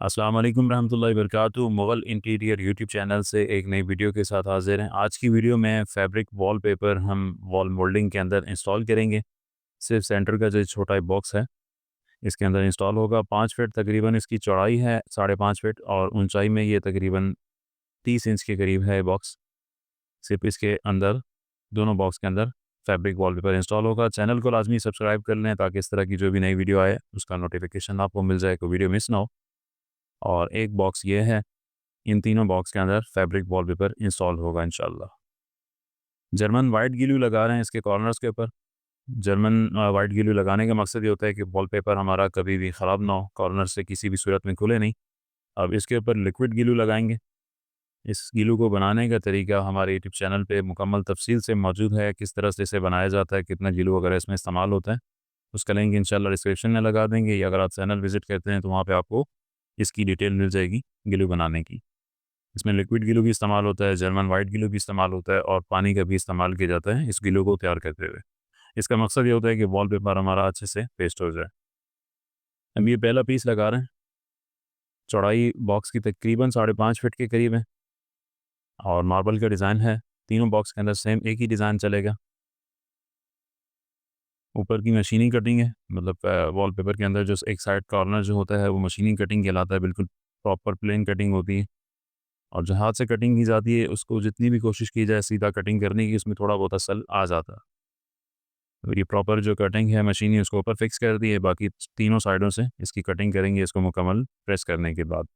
अस्सलाम वालेकुम रहमतुल्लाहि वबरकातुहू। मुग़ल इंटीरियर यूट्यूब चैनल से एक नई वीडियो के साथ हाज़िर हैं। आज की वीडियो में फैब्रिक वॉलपेपर हम वॉल मोल्डिंग के अंदर इंस्टॉल करेंगे। सिर्फ सेंटर का जो छोटा ही बॉक्स है इसके अंदर इंस्टॉल होगा। 5 फीट तकरीबन इसकी चौड़ाई है, 5.5 फीट, और ऊंचाई में ये तकरीबन 30 इंच के करीब है बॉक्स। सिर्फ इसके अंदर, दोनों बॉक्स के अंदर फैब्रिक वॉलपेपर इंस्टॉल होगा। चैनल को लाजमी सब्सक्राइब कर लें ताकि इस तरह की जो भी नई वीडियो आए उसका नोटिफिकेशन आपको मिल जाए, कोई वीडियो मिस ना हो। और एक बॉक्स ये है, इन तीनों बॉक्स के अंदर फैब्रिक वॉलपेपर इंस्टॉल होगा इंशाल्लाह। जर्मन वाइट ग्लू लगा रहे हैं इसके कॉर्नर्स के ऊपर। जर्मन वाइट ग्लू लगाने का मकसद ये होता है कि वॉलपेपर हमारा कभी भी ख़राब ना हो, कॉर्नर से किसी भी सूरत में खुले नहीं। अब इसके ऊपर लिक्विड ग्लू लगाएंगे। इस ग्लू को बनाने का तरीका हमारे यूट्यूब चैनल पे मुकम्मल तफसील से मौजूद है, किस तरह से इसे बनाया जाता है, कितना ग्लू वगैरह इसमें इस्तेमाल होता है। उसका लिंक इंशाल्लाह डिस्क्रिप्शन में लगा देंगे, या अगर आप चैनल विज़िट करते हैं तो वहाँ पे आपको इसकी डिटेल मिल जाएगी ग्लू बनाने की। इसमें लिक्विड ग्लू भी इस्तेमाल होता है, जर्मन वाइट ग्लू भी इस्तेमाल होता है, और पानी का भी इस्तेमाल किया जाता है इस ग्लू को तैयार करते हुए। इसका मकसद ये होता है कि वॉलपेपर हमारा अच्छे से पेस्ट हो जाए। अब ये पहला पीस लगा रहे हैं। चौड़ाई बॉक्स की तकरीबन 5.5 फीट के करीब है और मार्बल का डिज़ाइन है। तीनों बॉक्स के अंदर सेम एक ही डिज़ाइन चलेगा। ऊपर की मशीनी कटिंग है, मतलब वॉलपेपर के अंदर जो एक साइड कॉर्नर जो होता है वो मशीनी कटिंग कहलाता है, बिल्कुल प्रॉपर प्लेन कटिंग होती है। और जो हाथ से कटिंग की जाती है उसको जितनी भी कोशिश की जाए सीधा कटिंग करने की, उसमें थोड़ा बहुत असल आ जाता है। तो ये प्रॉपर जो कटिंग है मशीनी उसको ऊपर फिक्स कर दी है, बाकी तीनों साइडों से इसकी कटिंग करेंगे इसको मुकम्मल प्रेस करने के बाद।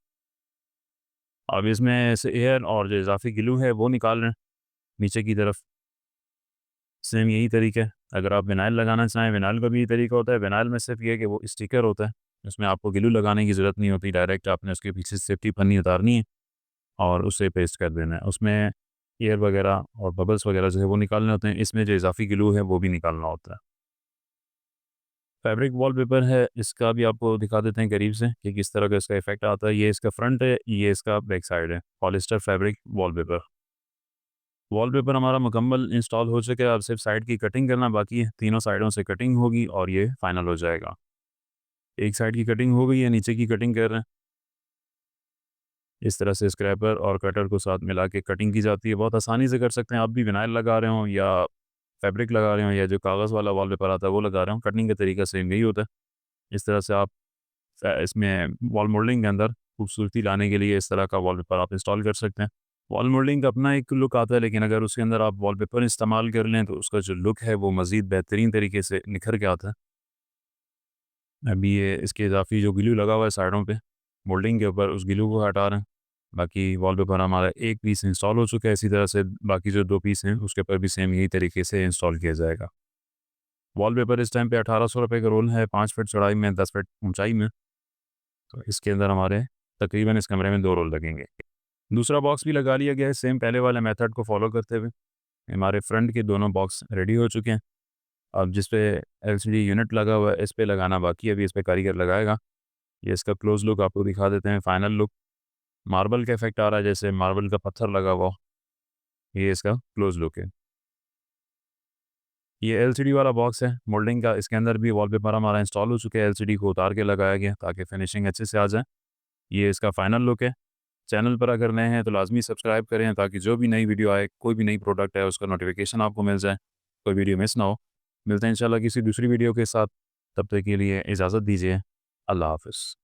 अब इसमें से एयर और जो इजाफी ग्लू है वो निकाल रहे हैं नीचे की तरफ। सेम यही तरीका है। अगर आप विनाइल लगाना चाहें, विनाइल का भी यही तरीका होता है। विनाइल में सिर्फ ये है कि वो स्टिकर होता है, उसमें आपको ग्लू लगाने की ज़रूरत नहीं होती, डायरेक्ट आपने उसके पीछे सेफ्टी पन्नी उतारनी है और उसे पेस्ट कर देना है। उसमें एयर वगैरह और बबल्स वगैरह जो है वो निकालने होते हैं, इसमें जो इजाफी ग्लू है वो भी निकालना होता है। फैब्रिक वॉलपेपर है, इसका भी आपको दिखा देते हैं करीब से कि किस तरह का इसका इफेक्ट आता है। ये इसका फ्रंट है, ये इसका बैक साइड है। Polyester fabric wallpaper. वॉलपेपर हमारा मुकम्मल इंस्टॉल हो चुका है, अब सिर्फ साइड की कटिंग करना बाकी है। तीनों साइडों से कटिंग होगी और ये फाइनल हो जाएगा। एक साइड की कटिंग हो गई है, नीचे की कटिंग कर रहे हैं। इस तरह से स्क्रैपर और कटर को साथ मिला के कटिंग की जाती है। बहुत आसानी से कर सकते हैं, आप भी विनाइल लगा रहे हों या फैब्रिक लगा रहे हों या जो कागज़ वाला वॉलपेपर आता है वो लगा रहे हों, कटिंग का तरीका सेम यही होता है। इस तरह से आप इसमें वॉल मोल्डिंग के अंदर खूबसूरती लाने के लिए इस तरह का वॉलपेपर आप इंस्टॉल कर सकते हैं। वॉल मोल्डिंग का अपना एक लुक आता है, लेकिन अगर उसके अंदर आप वॉलपेपर इस्तेमाल कर लें तो उसका जो लुक है वो मज़ीद बेहतरीन तरीके से निखर के आता है। अभी ये इसके इजाफ़ी जो ग्लू लगा हुआ है साइडों पे मोल्डिंग के ऊपर, उस ग्लू को हटा रहे हैं। बाकी वॉलपेपर हमारा एक पीस इंस्टॉल हो चुका है। इसी तरह से बाकी जो 2 पीस हैं उसके ऊपर भी सेम यही तरीके से इंस्टॉल किया जाएगा। वॉलपेपर इस टाइम पे 1800 रुपये का रोल है, 5 फीट चौड़ाई में, 10 फीट ऊंचाई में। तो इसके अंदर हमारे तकरीबन इस कमरे में 2 रोल लगेंगे। दूसरा बॉक्स भी लगा लिया गया है सेम पहले वाले मेथड को फॉलो करते हुए। हमारे फ्रंट के दोनों बॉक्स रेडी हो चुके हैं। अब जिस पे एलसीडी यूनिट लगा हुआ है इस पे लगाना बाकी है, अभी इस पे कारीगर लगाएगा। ये इसका क्लोज़ लुक आपको दिखा देते हैं, फाइनल लुक। मार्बल का इफ़ेक्ट आ रहा है, जैसे मार्बल का पत्थर लगा हुआ हो। ये इसका क्लोज़ लुक है। ये एलसीडी वाला बॉक्स है मोल्डिंग का, इसके अंदर भी वॉलपेपर हमारा इंस्टॉल हो चुका है। एलसीडी को उतार के लगाया गया ताकि फिनिशिंग अच्छे से आ जाए। ये इसका फाइनल लुक है। चैनल पर अगर नए हैं तो लाज़मी सब्सक्राइब करें ताकि जो भी नई वीडियो आए, कोई भी नई प्रोडक्ट है उसका नोटिफिकेशन आपको मिल जाए, कोई वीडियो मिस ना हो। मिलते हैं इंशाल्लाह किसी दूसरी वीडियो के साथ, तब तक के लिए इजाज़त दीजिए। अल्लाह हाफ़िज़।